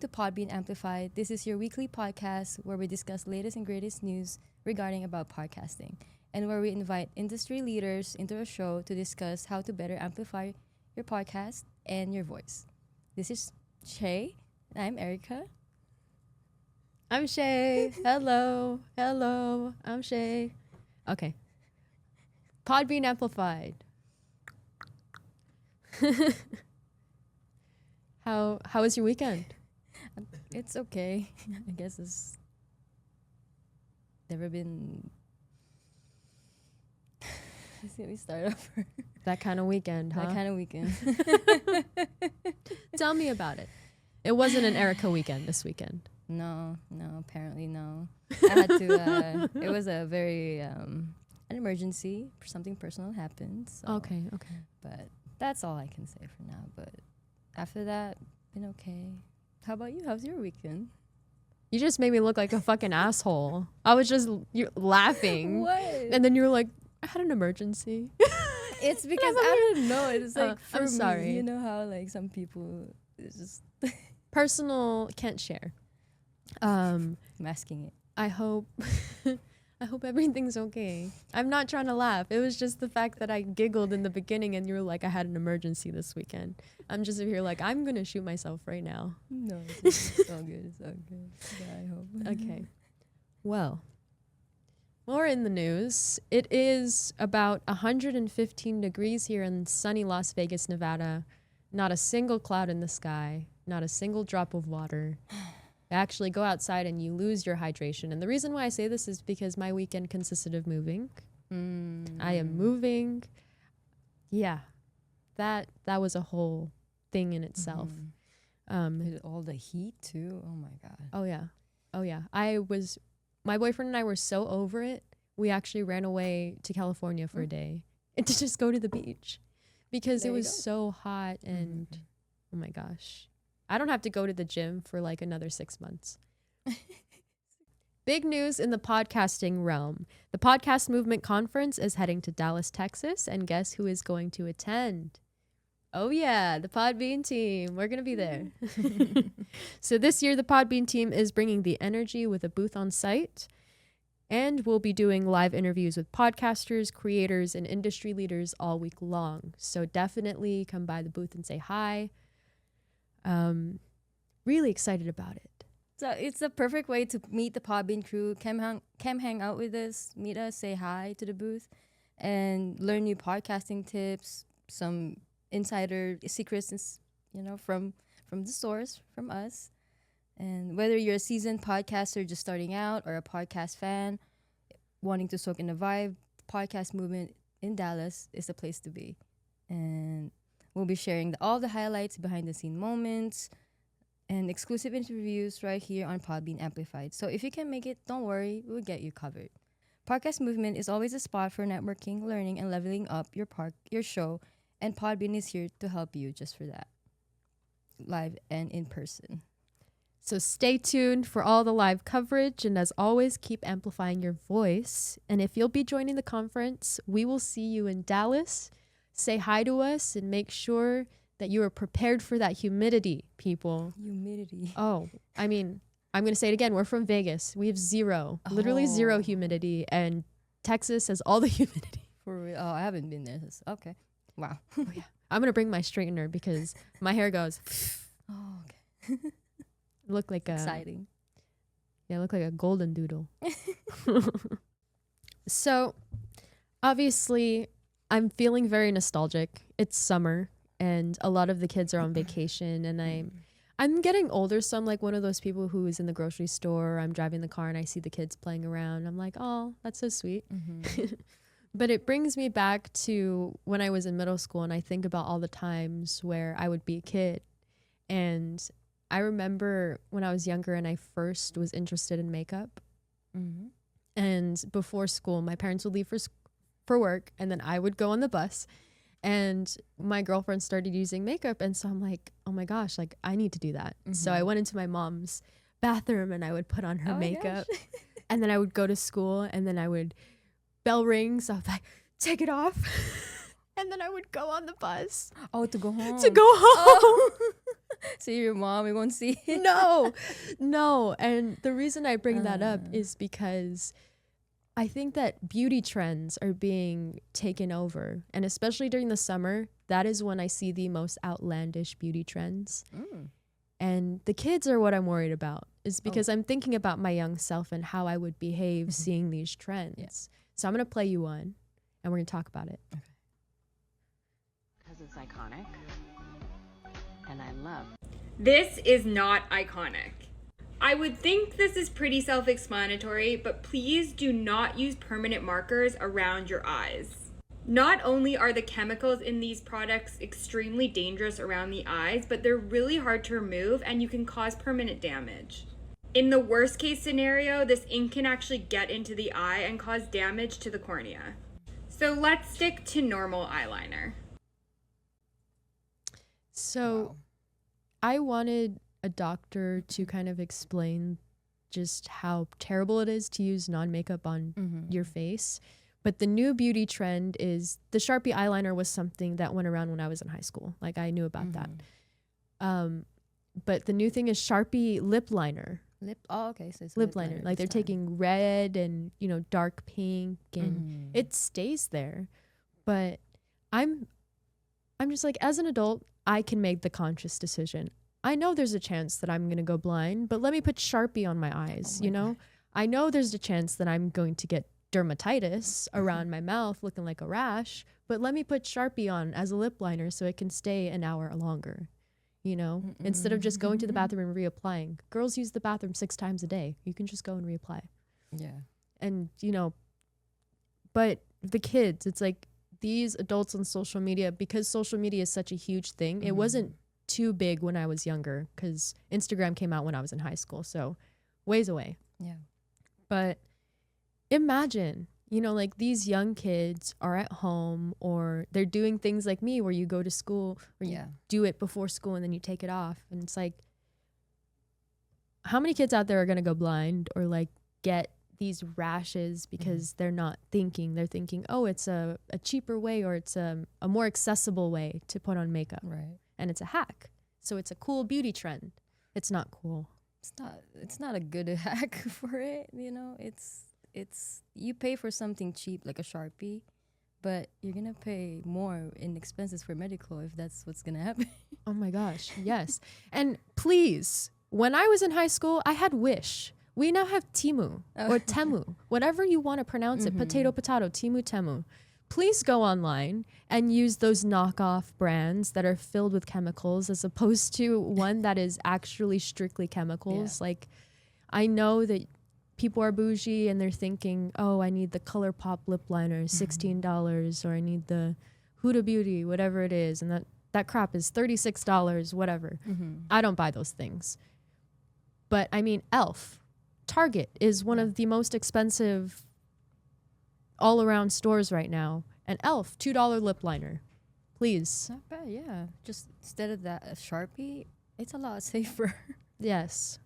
to Podbean Amplified. This is your weekly podcast where we discuss latest and greatest news regarding about podcasting, and where we invite industry leaders into a show to discuss how to better amplify your podcast and your voice. This is Shae, and I'm Ericka. I'm Shae. Hello. I'm Shae. Okay. Podbean Amplified. How was your weekend? It's okay. I guess it's never been. Let me start over. That kind of weekend, huh? That kind of weekend. Tell me about it. It wasn't an Ericka weekend this weekend. No, apparently no. I had to, it was a very, an emergency. Something personal happened. So. Okay. But that's all I can say for now. But after that, been okay. How about you? How's your weekend? You just made me look like a fucking asshole. I was just laughing. What? And then you were like, I had an emergency. It's because I don't know. It's like, for I'm sorry. me, you know how like some people, it's just Personal, can't share. masking it. I hope everything's okay. I'm not trying to laugh. It was just the fact that I giggled in the beginning and you were like, I had an emergency this weekend. I'm just here like, I'm going to shoot myself right now. No, it's all good. It's all good. Yeah, I hope. Okay. Well, more in the news. It is about 115 degrees here in sunny Las Vegas, Nevada. Not a single cloud in the sky. Not a single drop of water. Actually go outside and you lose your hydration. And the reason why I say this is because my weekend consisted of moving. I am moving. Yeah, that was a whole thing in itself. All the heat too. Oh my god. Oh yeah. My boyfriend and I were so over it. We actually ran away to California for a day and to just go to the beach because There it you was go. so hot and oh my gosh. I don't have to go to the gym for like another 6 months. Big news in the podcasting realm. The Podcast Movement Conference is heading to Dallas, Texas, and guess who is going to attend? Oh yeah, the Podbean team. We're going to be there. So this year, the Podbean team is bringing the energy with a booth on site, and we'll be doing live interviews with podcasters, creators, and industry leaders all week long. So definitely come by the booth and say hi. Really excited about it. So it's a perfect way to meet the Podbean crew. Come hang out with us, meet us, say hi to the booth, and learn new podcasting tips, some insider secrets, from the source, from us. And whether you're a seasoned podcaster just starting out or a podcast fan wanting to soak in the vibe, podcast movement in Dallas is the place to be. And we'll be sharing all the highlights, behind the scene moments, and exclusive interviews right here on Podbean Amplified. So if you can make it, don't worry, we'll get you covered. Podcast Movement is always a spot for networking, learning, and leveling up your show, and Podbean is here to help you just for that, live and in person. So stay tuned for all the live coverage, and as always, keep amplifying your voice. And if you'll be joining the conference, we will see you in Dallas. Say hi to us and make sure that you are prepared for that humidity, people. Humidity. Oh, I mean, I'm going to say it again. We're from Vegas. We have literally zero humidity, and Texas has all the humidity. For real? Oh, I haven't been there. Okay. Wow. Oh, yeah. I'm going to bring my straightener because my hair goes. Oh, okay. Look like Exciting. Yeah, look like a golden doodle. So, obviously, I'm feeling very nostalgic. It's summer, and a lot of the kids are on vacation, and I'm getting older, so I'm like one of those people who is in the grocery store, I'm driving the car, and I see the kids playing around. I'm like, oh, that's so sweet. But it brings me back to when I was in middle school, and I think about all the times where I would be a kid. And I remember when I was younger and I first was interested in makeup. And before school, my parents would leave for work, and then I would go on the bus, and my girlfriend started using makeup, and so I'm like, oh my gosh, like I need to do that. So I went into my mom's bathroom and I would put on her makeup, and then I would go to school, and then I would bell ring, so I was like, take it off. And then I would go on the bus. Oh, to go home. To go home. Oh. See your mom, we won't see it. No. And the reason I bring that up is because I think that beauty trends are being taken over. And especially during the summer, that is when I see the most outlandish beauty trends. And the kids are what I'm worried about, is because I'm thinking about my young self and how I would behave seeing these trends. Yeah. So I'm going to play you one and we're going to talk about it. Okay. Because it's iconic and I love. This is not iconic. I would think this is pretty self-explanatory, but please do not use permanent markers around your eyes. Not only are the chemicals in these products extremely dangerous around the eyes, but they're really hard to remove and you can cause permanent damage. In the worst case scenario, this ink can actually get into the eye and cause damage to the cornea. So let's stick to normal eyeliner. So I wanted a doctor to kind of explain just how terrible it is to use non-makeup on your face. But the new beauty trend is the Sharpie eyeliner was something that went around when I was in high school. Like I knew about that. But the new thing is Sharpie lip liner. Okay. So it's lip liner. Like they're taking red and, you know, dark pink and it stays there. But I'm just like, as an adult, I can make the conscious decision. I know there's a chance that I'm going to go blind, but let me put Sharpie on my eyes, you know? I know there's a chance that I'm going to get dermatitis around my mouth looking like a rash, but let me put Sharpie on as a lip liner so it can stay an hour longer, you know, instead of just going to the bathroom and reapplying. Girls use the bathroom 6 times a day. You can just go and reapply. Yeah. And, you know, but the kids, it's like these adults on social media, because social media is such a huge thing. It wasn't too big when I was younger because Instagram came out when I was in high school. So ways away. Yeah. But imagine, you know, like these young kids are at home or they're doing things like me where you go to school or you do it before school and then you take it off. And it's like, how many kids out there are going to go blind or like get these rashes because they're not thinking? They're thinking, oh, it's a cheaper way or it's a more accessible way to put on makeup. Right. And it's a hack. So it's a cool beauty trend. It's not cool. It's not a good hack for it, you know. It's you pay for something cheap like a Sharpie, but you're gonna pay more in expenses for medical if that's what's gonna happen. Oh my gosh, yes. And please, when I was in high school, I had Wish. We now have Temu or Temu, whatever you want to pronounce it. Potato, Temu, Temu. Please go online and use those knockoff brands that are filled with chemicals as opposed to one that is actually strictly chemicals. Like, I know that people are bougie and they're thinking, oh, I need the ColourPop lip liner, $16, or I need the Huda Beauty, whatever it is. And that crap is $36, whatever. I don't buy those things. But I mean, e.l.f. Target is one of the most expensive all around stores right now. And e.l.f. $2 lip liner. Please. Not bad, yeah. Just instead of that, a Sharpie, it's a lot safer. Yes.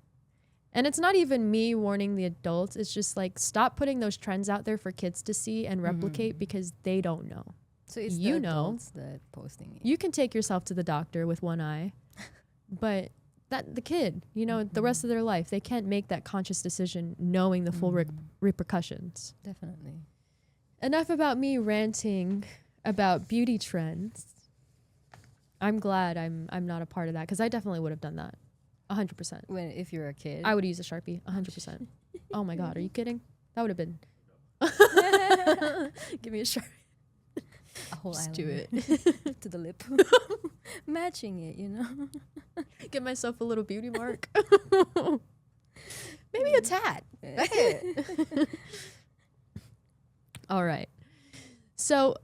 And it's not even me warning the adults. It's just like, stop putting those trends out there for kids to see and replicate because they don't know. So it's the adults that posting it. You can take yourself to the doctor with one eye, but the kid, you know, the rest of their life, they can't make that conscious decision knowing the full repercussions. Definitely. Enough about me ranting about beauty trends. I'm glad I'm not a part of that because I definitely would have done that. 100%. If you're a kid, I would use a Sharpie. 100%. Oh my God, are you kidding? That would have been. Give me a Sharpie. A whole Just eyeliner. do it to the lip. Matching it, you know. Give myself a little beauty mark. Maybe a tat. That's it. All right. So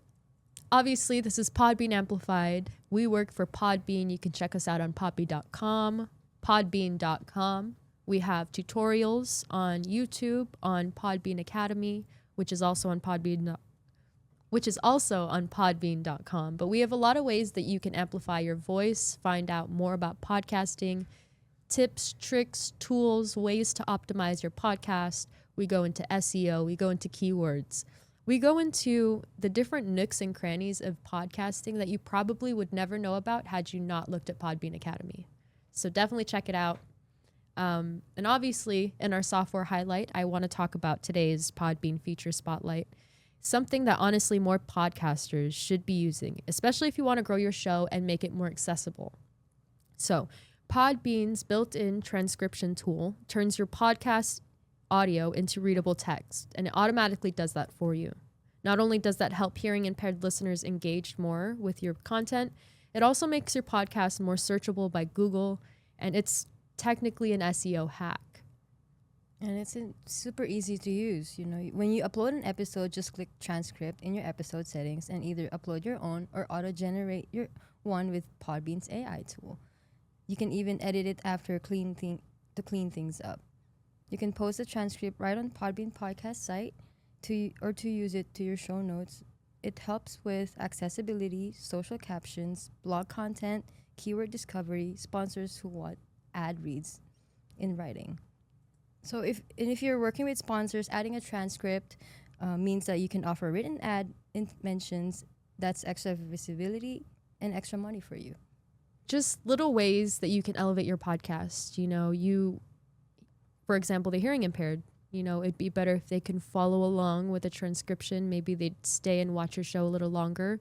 obviously this is Podbean Amplified. We work for Podbean. You can check us out on podbean.com. We have tutorials on YouTube, on Podbean Academy, which is also on Podbean, podbean.com. But we have a lot of ways that you can amplify your voice, find out more about podcasting, tips, tricks, tools, ways to optimize your podcast. We go into SEO, we go into keywords. We go into the different nooks and crannies of podcasting that you probably would never know about had you not looked at Podbean Academy. So definitely check it out. And obviously, in our software highlight, I want to talk about today's Podbean feature spotlight. Something that honestly more podcasters should be using, especially if you want to grow your show and make it more accessible. So, Podbean's built-in transcription tool turns your podcast audio into readable text, and it automatically does that for you. Not only does that help hearing impaired listeners engage more with your content, it also makes your podcast more searchable by Google, and it's technically an SEO hack. And it's super easy to use. You know, when you upload an episode, just click transcript in your episode settings and either upload your own or auto-generate your one with Podbean's AI tool. You can even edit it after to clean things up. You can post the transcript right on Podbean podcast site to use it to your show notes. It helps with accessibility, social captions, blog content, keyword discovery, sponsors who want ad reads in writing. So if you're working with sponsors, adding a transcript means that you can offer written ad mentions. That's extra visibility and extra money for you. Just little ways that you can elevate your podcast. You know, for example, the hearing impaired, you know, it'd be better if they can follow along with a transcription. Maybe they'd stay and watch your show a little longer.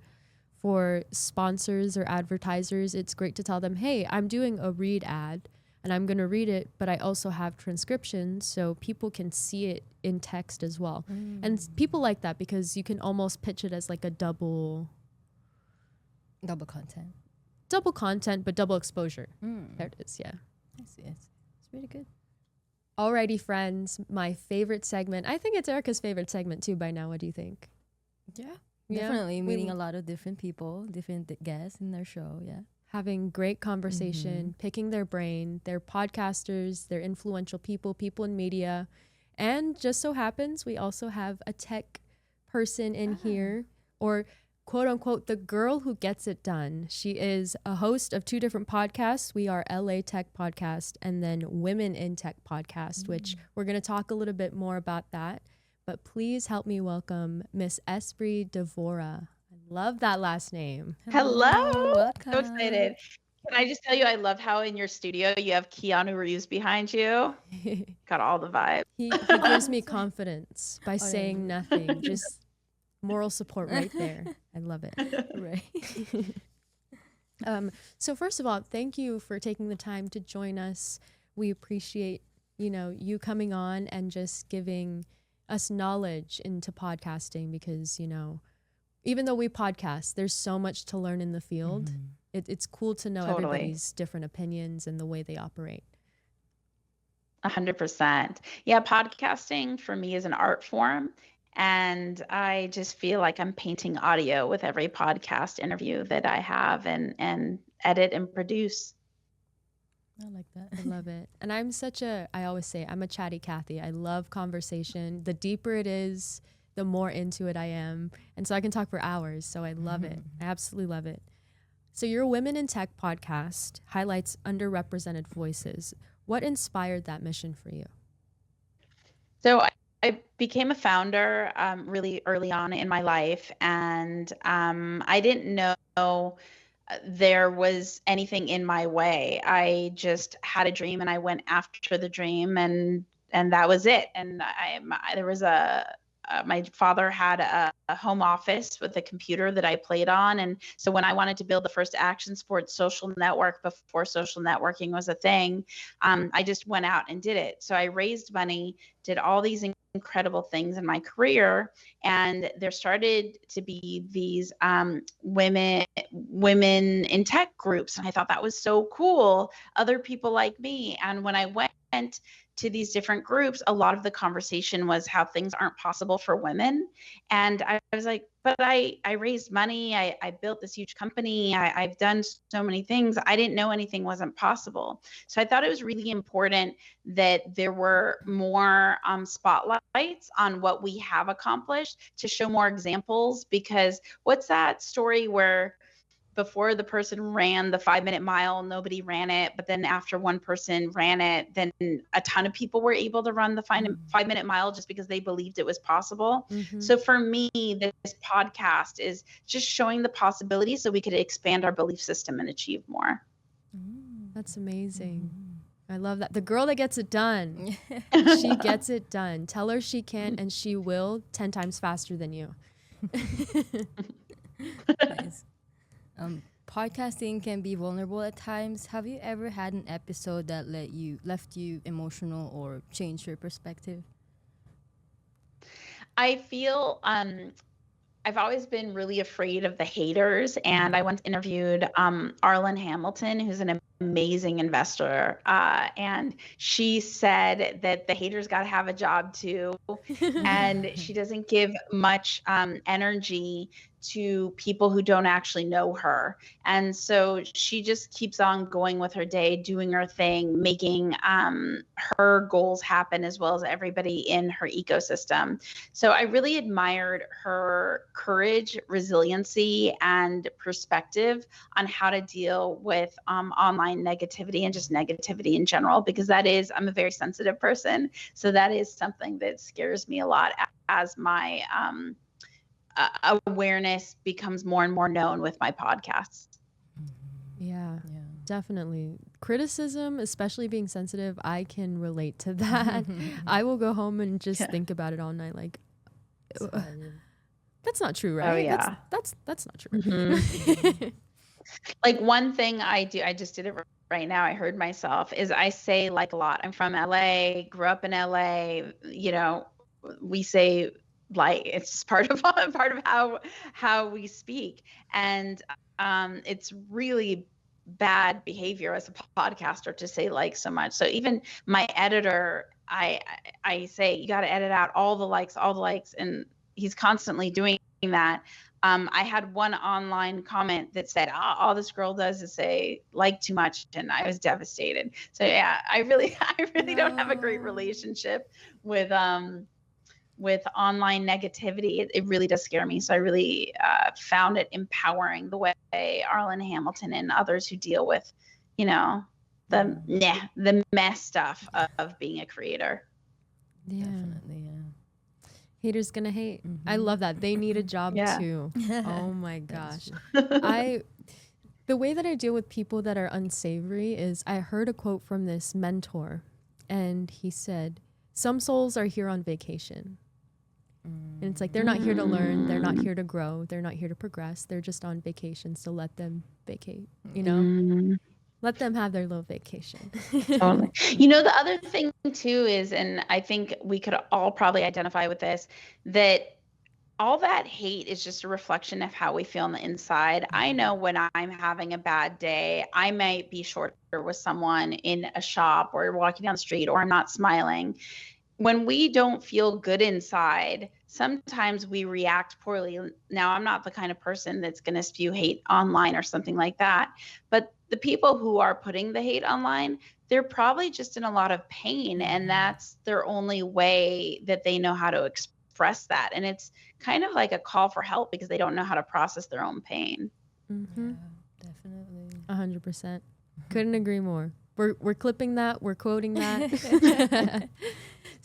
For sponsors or advertisers, it's great to tell them, hey, I'm doing a read ad and I'm going to read it, but I also have transcription so people can see it in text as well. And people like that because you can almost pitch it as like a double content. Double content, but double exposure. There it is, yeah. I see it. It's really good. Alrighty, friends, my favorite segment. I think it's Erica's favorite segment too by now. What do you think? Yeah. Definitely meeting a lot of different people, different guests in their show, yeah. Having great conversation, picking their brain. They're podcasters, they're influential people in media. And just so happens, we also have a tech person in here, or quote unquote, the girl who gets it done. She is a host of 2 different podcasts. We are LA Tech Podcast and then Women in Tech Podcast, which we're going to talk a little bit more about that. But please help me welcome Miss Espree Devora. I love that last name. Hello. Welcome. So excited. Can I just tell you, I love how in your studio you have Keanu Reeves behind you. Got all the vibes. He gives me confidence by saying nothing. Just moral support right there. I love it. Right. So first of all, thank you for taking the time to join us. We appreciate, you coming on and just giving us knowledge into podcasting because, even though we podcast, there's so much to learn in the field. It's cool to know everybody's different opinions and the way they operate. 100%. Yeah, podcasting for me is an art form. And I just feel like I'm painting audio with every podcast interview that I have and edit and produce. I like that. I love it. And I always say, I'm a chatty Cathy. I love conversation. The deeper it is, the more into it I am. And so I can talk for hours. So I love it. I absolutely love it. So your Women in Tech podcast highlights underrepresented voices. What inspired that mission for you? So I became a founder really early on in my life, and I didn't know there was anything in my way. I just had a dream, and I went after the dream, and that was it. And my father had a home office with a computer that I played on. And so when I wanted to build the first action sports social network before social networking was a thing, I just went out and did it. So I raised money, did all these incredible things in my career. And there started to be these women in tech groups. And I thought that was so cool. Other people like me. And when I went to these different groups, a lot of the conversation was how things aren't possible for women. And I was like, but I raised money. I built this huge company. I've done so many things. I didn't know anything wasn't possible. So I thought it was really important that there were more spotlights on what we have accomplished to show more examples, because what's that story where before the person ran the 5-minute mile, nobody ran it. But then after one person ran it, then a ton of people were able to run the 5-minute mile just because they believed it was possible. So for me, this podcast is just showing the possibilities so we could expand our belief system and achieve more. That's amazing. I love that. The girl that gets it done. She gets it done. Tell her she can, and she will 10 times faster than you. Nice. Podcasting can be vulnerable at times. Have you ever had an episode that left you emotional or changed your perspective? I feel I've always been really afraid of the haters, and I once interviewed Arlen Hamilton, who's an amazing investor, and she said that the haters got to have a job too, and she doesn't give much energy to people who don't actually know her. And so she just keeps on going with her day, doing her thing, making her goals happen, as well as everybody in her ecosystem. So I really admired her courage, resiliency, and perspective on how to deal with online negativity and just negativity in general, because I'm a very sensitive person. So that is something that scares me a lot as my awareness becomes more and more known with my podcasts. Yeah, definitely. Criticism, especially being sensitive, I can relate to that. I will go home and just think about it all night. Like, that's not true, right? Oh yeah, that's not true. Like one thing I do, I just did it right now. I heard myself is I say like a lot. I'm from LA, grew up in LA. You know, we say like it's just part of how we speak, and it's really bad behavior as a podcaster to say like so much. So even my editor, I say you got to edit out all the likes, and he's constantly doing that. I had one online comment that said, all this girl does is say like too much, and I was devastated. So yeah, I really don't have a great relationship with online negativity. It really does scare me. So I really found it empowering the way Arlen Hamilton and others who deal with, the mess stuff of being a creator. Yeah. Definitely, yeah. Haters gonna hate. I love that. They need a job too. Oh my gosh. The way that I deal with people that are unsavory is I heard a quote from this mentor, and he said, "Some souls are here on vacation." And it's like, they're not here to learn, they're not here to grow, they're not here to progress, they're just on vacation. So let them vacate, let them have their little vacation. Totally. The other thing too is, and I think we could all probably identify with this, that all that hate is just a reflection of how we feel on the inside. I know when I'm having a bad day, I might be shorter with someone in a shop or walking down the street, or I'm not smiling. When we don't feel good inside, sometimes we react poorly. Now, I'm not the kind of person that's going to spew hate online or something like that, but the people who are putting the hate online, they're probably just in a lot of pain, and that's their only way that they know how to express that. And it's kind of like a call for help because they don't know how to process their own pain. Yeah, definitely. 100%. Couldn't agree more. We're clipping that. We're quoting that.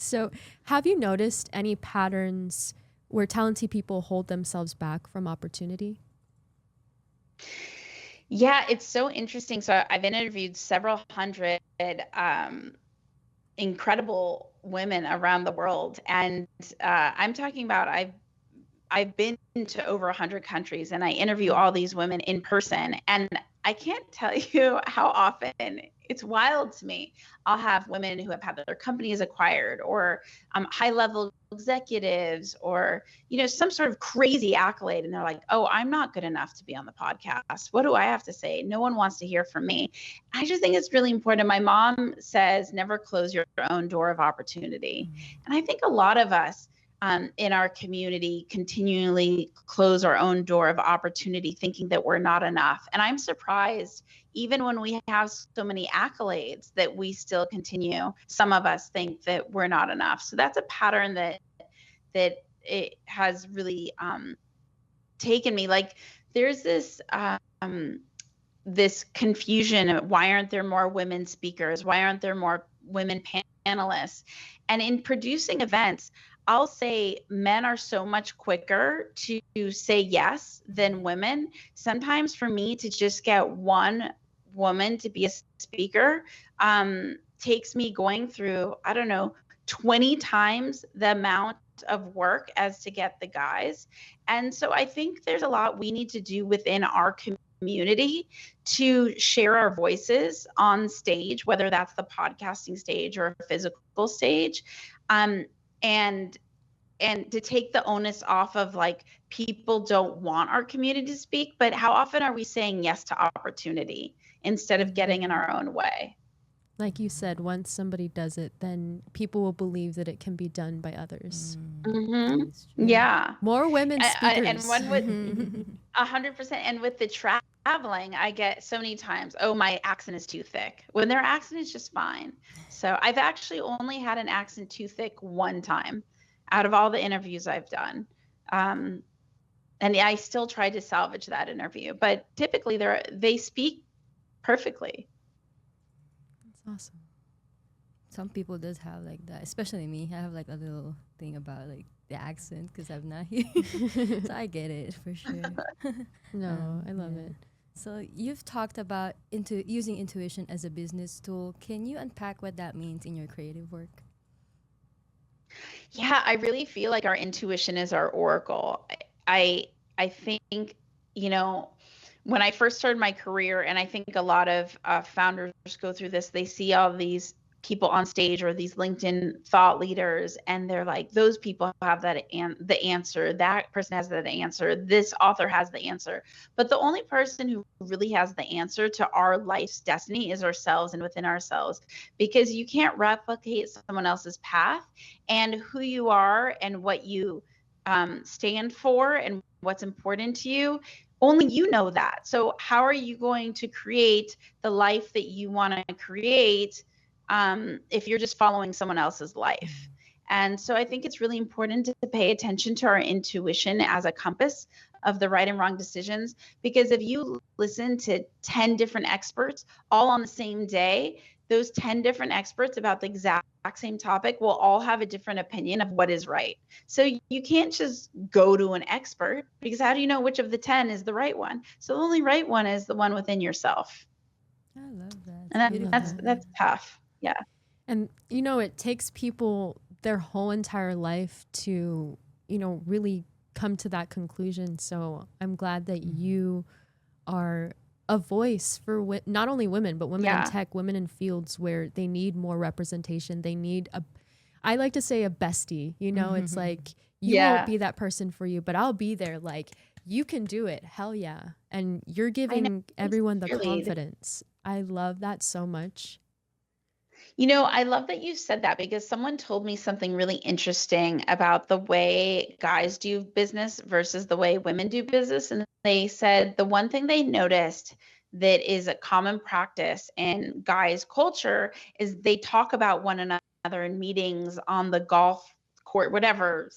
So have you noticed any patterns where talented people hold themselves back from opportunity? Yeah, it's so interesting. So I've interviewed several hundred incredible women around the world. And I'm talking about I've been to over 100 countries, and I interview all these women in person. And I can't tell you how often, it's wild to me. I'll have women who have had their companies acquired, or high-level executives, or some sort of crazy accolade, and they're like, "Oh, I'm not good enough to be on the podcast. What do I have to say? No one wants to hear from me." I just think it's really important. My mom says, "Never close your own door of opportunity," and I think a lot of us in our community continually close our own door of opportunity, thinking that we're not enough. And I'm surprised, even when we have so many accolades, that we still continue. Some of us think that we're not enough. So that's a pattern that it has really taken me. Like, there's this this confusion of, why aren't there more women speakers? Why aren't there more women panelists? And in producing events, I'll say men are so much quicker to say yes than women. Sometimes for me to just get one woman to be a speaker takes me going through, I don't know, 20 times the amount of work as to get the guys. And so I think there's a lot we need to do within our community to share our voices on stage, whether that's the podcasting stage or a physical stage. And to take the onus off of like, people don't want our community to speak, but how often are we saying yes to opportunity instead of getting in our own way? Like you said, once somebody does it, then people will believe that it can be done by others. Yeah. More women speakers. And one with 100%. And with the traveling, I get so many times, oh, my accent is too thick, when their accent is just fine. So I've actually only had an accent too thick one time out of all the interviews I've done. And I still try to salvage that interview, but typically they speak perfectly. Awesome. Some people does have like that, especially me. I have like a little thing about like the accent because I'm not here, so I get it for sure. No, I love it. So you've talked about using intuition as a business tool. Can you unpack what that means in your creative work? Yeah, I really feel like our intuition is our oracle. I think, when I first started my career, and I think a lot of founders go through this, they see all these people on stage or these LinkedIn thought leaders, and they're like, those people have the answer. That person has that answer. This author has the answer. But the only person who really has the answer to our life's destiny is ourselves and within ourselves, because you can't replicate someone else's path, and who you are and what you stand for and what's important to you. Only you know that. So how are you going to create the life that you want to create if you're just following someone else's life? And so I think it's really important to pay attention to our intuition as a compass of the right and wrong decisions, because if you listen to 10 different experts all on the same day, those 10 different experts about the exact same topic will all have a different opinion of what is right. So you can't just go to an expert, because how do you know which of the 10 is the right one? So the only right one is the one within yourself. I love that. And that's tough. Yeah. And, it takes people their whole entire life to, really come to that conclusion. So I'm glad that you are a voice for not only women, but women in tech, women in fields where they need more representation. They need I like to say a bestie, it's like, you won't be that person for you, but I'll be there. Like, you can do it. Hell yeah. And you're giving everyone the confidence. I love that so much. I love that you said that, because someone told me something really interesting about the way guys do business versus the way women do business. And they said the one thing they noticed that is a common practice in guys' culture is they talk about one another in meetings, on the golf court, whatever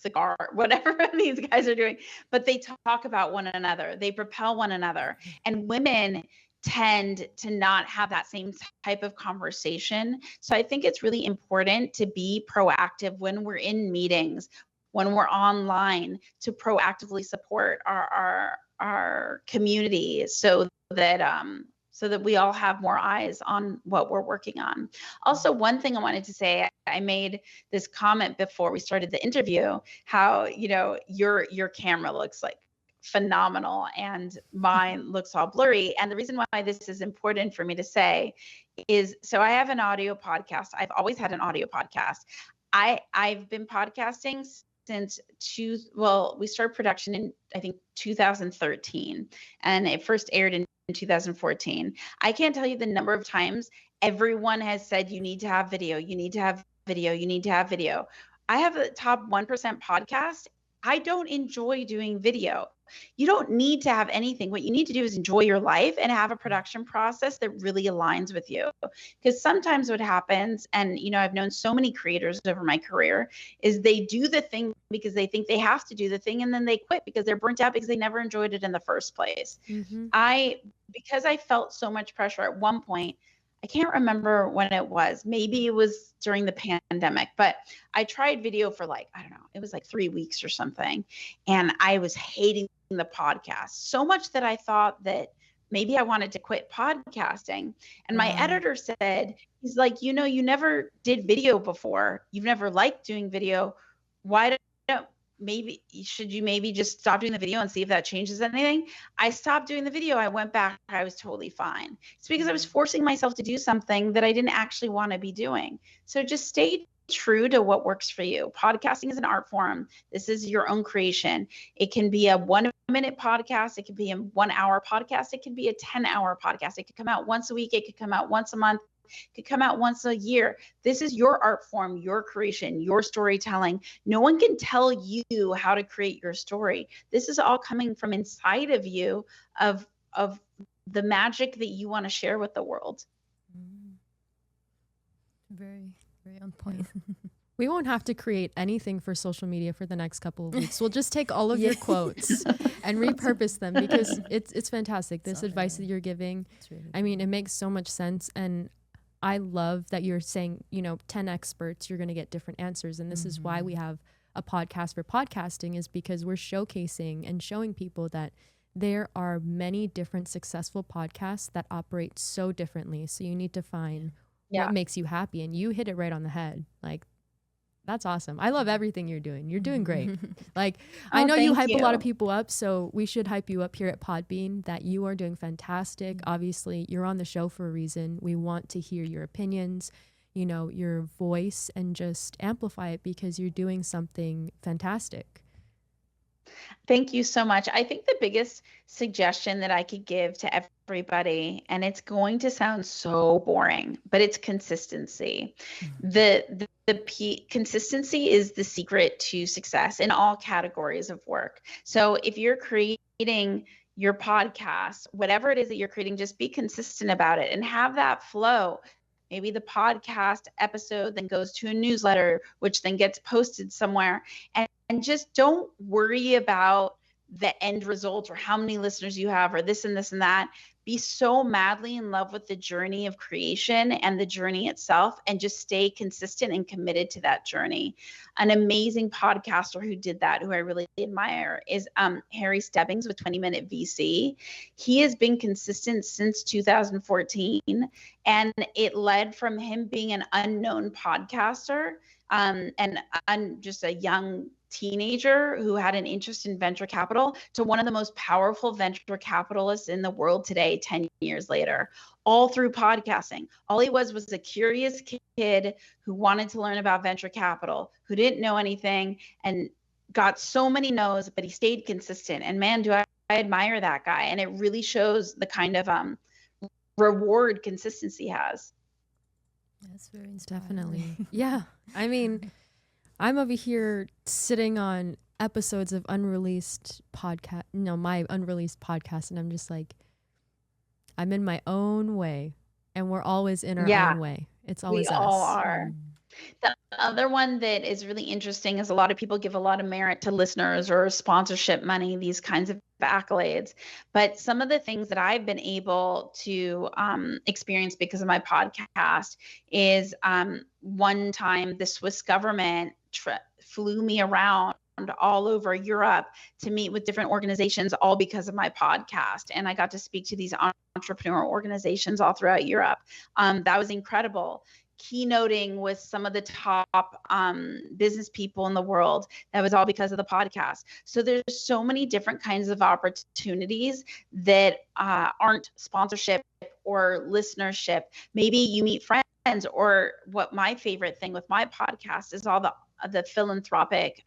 these guys are doing, but they talk about one another. They propel one another. And women tend to not have that same type of conversation. So I think it's really important to be proactive when we're in meetings, when we're online, to proactively support our community so that we all have more eyes on what we're working on. Also, one thing I wanted to say, I made this comment before we started the interview, how, your camera looks like phenomenal and mine looks all blurry. And the reason why this is important for me to say is, so I have an audio podcast. I've always had an audio podcast. I've been podcasting since we started production in, I think, 2013, and it first aired in 2014. I can't tell you the number of times everyone has said, you need to have video, you need to have video, you need to have video. I have a top 1% podcast. I don't enjoy doing video. You don't need to have anything. What you need to do is enjoy your life and have a production process that really aligns with you. Because sometimes what happens, and I've known so many creators over my career, is they do the thing because they think they have to do the thing, and then they quit because they're burnt out because they never enjoyed it in the first place. Mm-hmm. Because I felt so much pressure at one point, I can't remember when it was. Maybe it was during the pandemic, but I tried video for it was 3 weeks or something. And I was hating the podcast so much that I thought that maybe I wanted to quit podcasting. And my editor said, he's like, you never did video before. You've never liked doing video. Why don't should you maybe just stop doing the video and see if that changes anything? I stopped doing the video. I went back. I was totally fine. It's because I was forcing myself to do something that I didn't actually want to be doing. So just stay true to what works for you. Podcasting is an art form. This is your own creation. It can be a 1-minute podcast. It could be a 1-hour podcast. It could be a 10-hour podcast. It could come out once a week. It could come out once a month. It could come out once a year. This is your art form, your creation, your storytelling. No one can tell you how to create your story. This is all coming from inside of you, of the magic that you want to share with the world. Very, very on point. We won't have to create anything for social media for the next couple of weeks. We'll just take all of your quotes and repurpose them, because it's fantastic. This advice that you're giving, really I mean, it makes so much sense. And I love that you're saying, 10 experts, you're going to get different answers. And this is why we have a podcast for podcasting, is because we're showcasing and showing people that there are many different successful podcasts that operate so differently. So you need to find what makes you happy. And you hit it right on the head. Like, that's awesome. I love everything you're doing. You're doing great. Like, I know you hype a lot of people up, so we should hype you up here at Podbean, that you are doing fantastic. Obviously, you're on the show for a reason. We want to hear your opinions, your voice, and just amplify it, because you're doing something fantastic. Thank you so much. I think the biggest suggestion that I could give to everybody, and it's going to sound so boring, but it's consistency. Consistency is the secret to success in all categories of work. So if you're creating your podcast, whatever it is that you're creating, just be consistent about it and have that flow. Maybe the podcast episode then goes to a newsletter, which then gets posted somewhere. And just don't worry about the end result or how many listeners you have or this and this and that. Be so madly in love with the journey of creation and the journey itself, and just stay consistent and committed to that journey. An amazing podcaster who did that, who I really admire, is Harry Stebbings with 20-Minute VC. He has been consistent since 2014, and it led from him being an unknown podcaster and just a young teenager who had an interest in venture capital to one of the most powerful venture capitalists in the world today, 10 years later, all through podcasting. All he was a curious kid who wanted to learn about venture capital, who didn't know anything and got so many no's, but he stayed consistent. And man, do I admire that guy. And it really shows the kind of reward consistency has. That's very inspiring. Definitely. Yeah. I mean, I'm over here sitting on episodes of unreleased podcast, my unreleased podcast, and I'm just like, I'm in my own way, and we're always in our own way. It's always us. We all are. The other one that is really interesting is a lot of people give a lot of merit to listeners or sponsorship money, these kinds of accolades. But some of the things that I've been able to experience because of my podcast is one time the Swiss government flew me around all over Europe to meet with different organizations, all because of my podcast. And I got to speak to these entrepreneur organizations all throughout Europe. That was incredible. Keynoting with some of the top business people in the world. That was all because of the podcast. So there's so many different kinds of opportunities that aren't sponsorship or listenership. Maybe you meet friends, or what my favorite thing with my podcast is all the philanthropic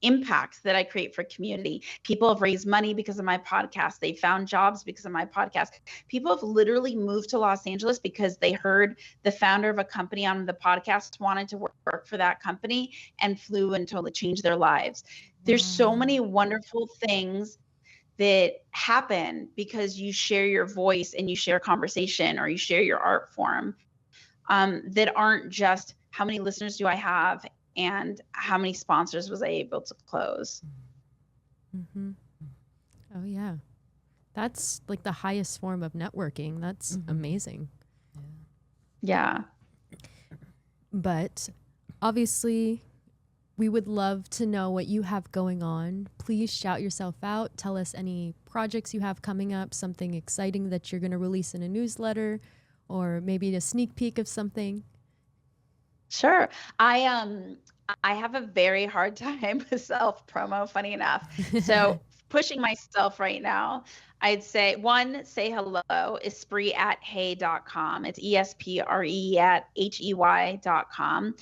impacts that I create for community. People have raised money because of my podcast. They found jobs because of my podcast. People have literally moved to Los Angeles because they heard the founder of a company on the podcast wanted to work for that company and flew and totally changed their lives. There's so many wonderful things that happen because you share your voice and you share conversation or you share your art form that aren't just how many listeners do I have and how many sponsors was I able to close. Mm-hmm. Oh, yeah. That's like the highest form of networking. That's amazing. Yeah. But obviously, we would love to know what you have going on. Please shout yourself out. Tell us any projects you have coming up, something exciting that you're going to release in a newsletter, or maybe a sneak peek of something? Sure. I have a very hard time with self promo, funny enough. So pushing myself right now, I'd say one, say hello, Espree at hey.com. It's ESPRE at HEY.com.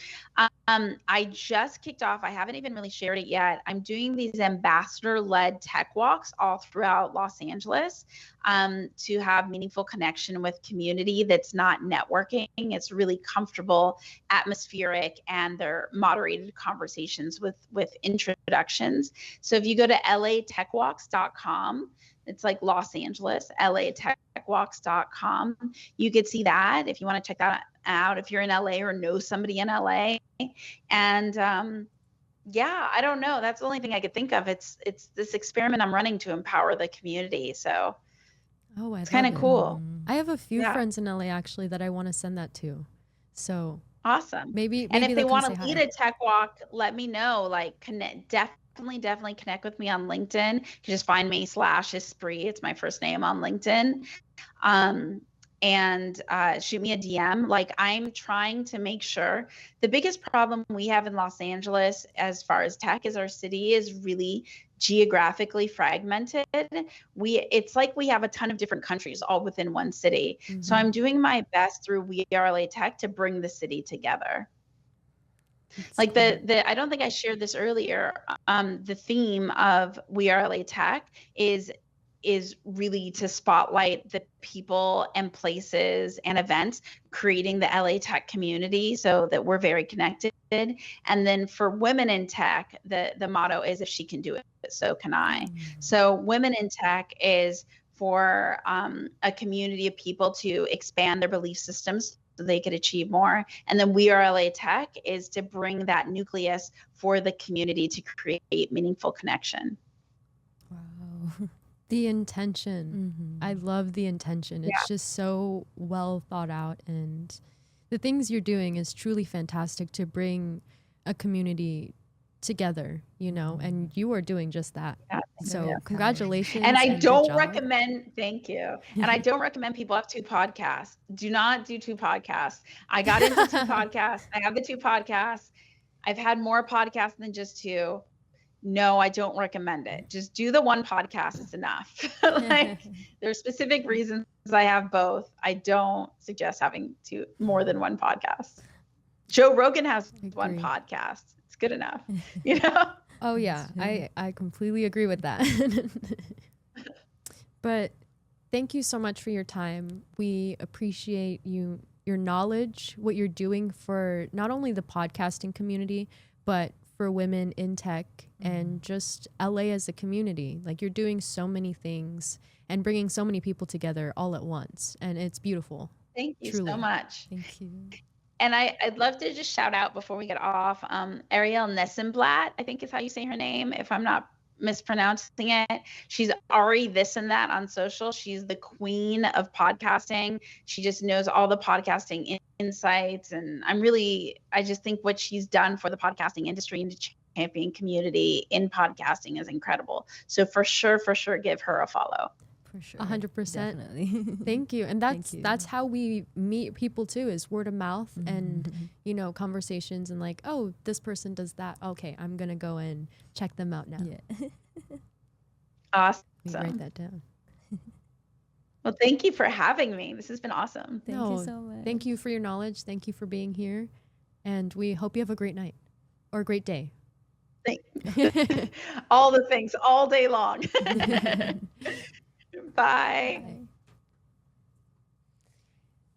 I just kicked off. I haven't even really shared it yet. I'm doing these ambassador-led tech walks all throughout Los Angeles to have meaningful connection with community that's not networking. It's really comfortable, atmospheric, and they're moderated conversations with introductions. So if you go to latechwalks.com, it's like Los Angeles, latechwalks.com. You could see that if you want to check that out, if you're in LA or know somebody in LA. And yeah, I don't know. That's the only thing I could think of. It's this experiment I'm running to empower the community. So it's kind of cool. I have a few friends in LA actually that I want to send that to. So awesome. Maybe and if they want to lead hi. a tech walk, let me know. Like definitely connect with me on LinkedIn. You can just find me /Espree. It's my first name on LinkedIn. And shoot me a DM. Like, I'm trying to make sure. The biggest problem we have in Los Angeles as far as tech is our city is really geographically fragmented. It's like we have a ton of different countries all within one city. Mm-hmm. So I'm doing my best through We Are LA Tech to bring the city together. That's like cool. I don't think I shared this earlier. The theme of We Are LA Tech is really to spotlight the people and places and events creating the LA Tech community so that we're very connected. And then for women in tech, the motto is, if she can do it, so can I. So Women in Tech is for a community of people to expand their belief systems so they could achieve more. And then We Are LA Tech is to bring that nucleus for the community to create meaningful connection. Wow. The intention. Mm-hmm. I love the intention. It's just so well thought out, and the things you're doing is truly fantastic to bring a community together, you know, and you are doing just that. Yeah, so congratulations. And I don't recommend, thank you. And I don't recommend people have 2 podcasts. Do not do 2 podcasts. I got into 2 podcasts. I have the 2 podcasts. I've had more podcasts than just 2. No, I don't recommend it. Just do the 1 podcast. It's enough. Like, there's specific reasons I have both. I don't suggest having more than 1 podcast. Joe Rogan has 1 podcast. It's good enough, you know? Oh yeah, I completely agree with that. But thank you so much for your time. We appreciate your knowledge, what you're doing for not only the podcasting community, but for women in tech and just LA as a community. Like, you're doing so many things and bringing so many people together all at once, and it's beautiful. Thank you so much. Thank you. And I'd love to just shout out before we get off, Ariel Nessenblatt, I think is how you say her name, if I'm not mispronouncing it. She's Ari this and that on social. She's the queen of podcasting. She just knows all the podcasting insights. And I just think what she's done for the podcasting industry and the champion community in podcasting is incredible. So for sure, give her a follow. For sure. 100%. Definitely. Thank you. And that's how we meet people too, is word of mouth and, you know, conversations and like, oh, this person does that. Okay, I'm going to go and check them out now. Yeah. Awesome. Write that down. Well, thank you for having me. This has been awesome. Thank you so much. Thank you for your knowledge. Thank you for being here. And we hope you have a great night or a great day. All the things all day long. Bye.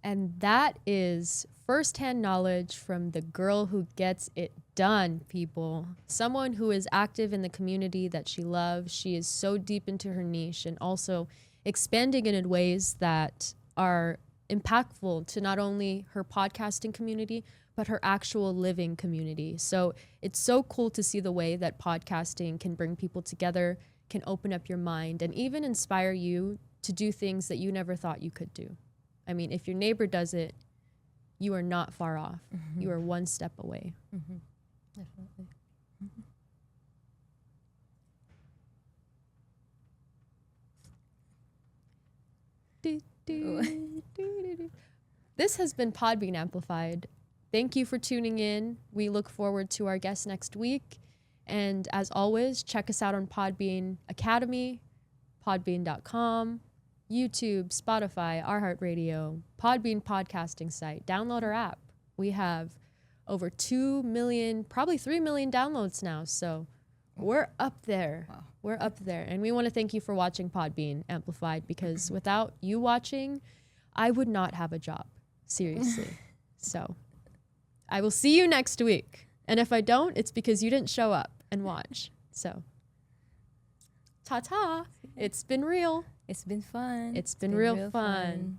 And that is firsthand knowledge from the girl who gets it done, people. Someone who is active in the community that she loves. She is so deep into her niche and also expanding it in ways that are impactful to not only her podcasting community, but her actual living community. So it's so cool to see the way that podcasting can bring people together, can open up your mind, and even inspire you to do things that you never thought you could do. I mean, if your neighbor does it, you are not far off. You are one step away. Definitely. this has been Podbean Amplified. Thank you for tuning in. We look forward to our guests next week. And as always, check us out on Podbean Academy, podbean.com, YouTube, Spotify, iHeartRadio, Podbean podcasting site. Download our app. We have over 2 million, probably 3 million downloads now. So we're up there. Wow. We're up there. And we want to thank you for watching Podbean Amplified, because without you watching, I would not have a job. Seriously. So I will see you next week. And if I don't, it's because you didn't show up and watch. So ta-ta. It's been real. It's been fun. It's been real fun.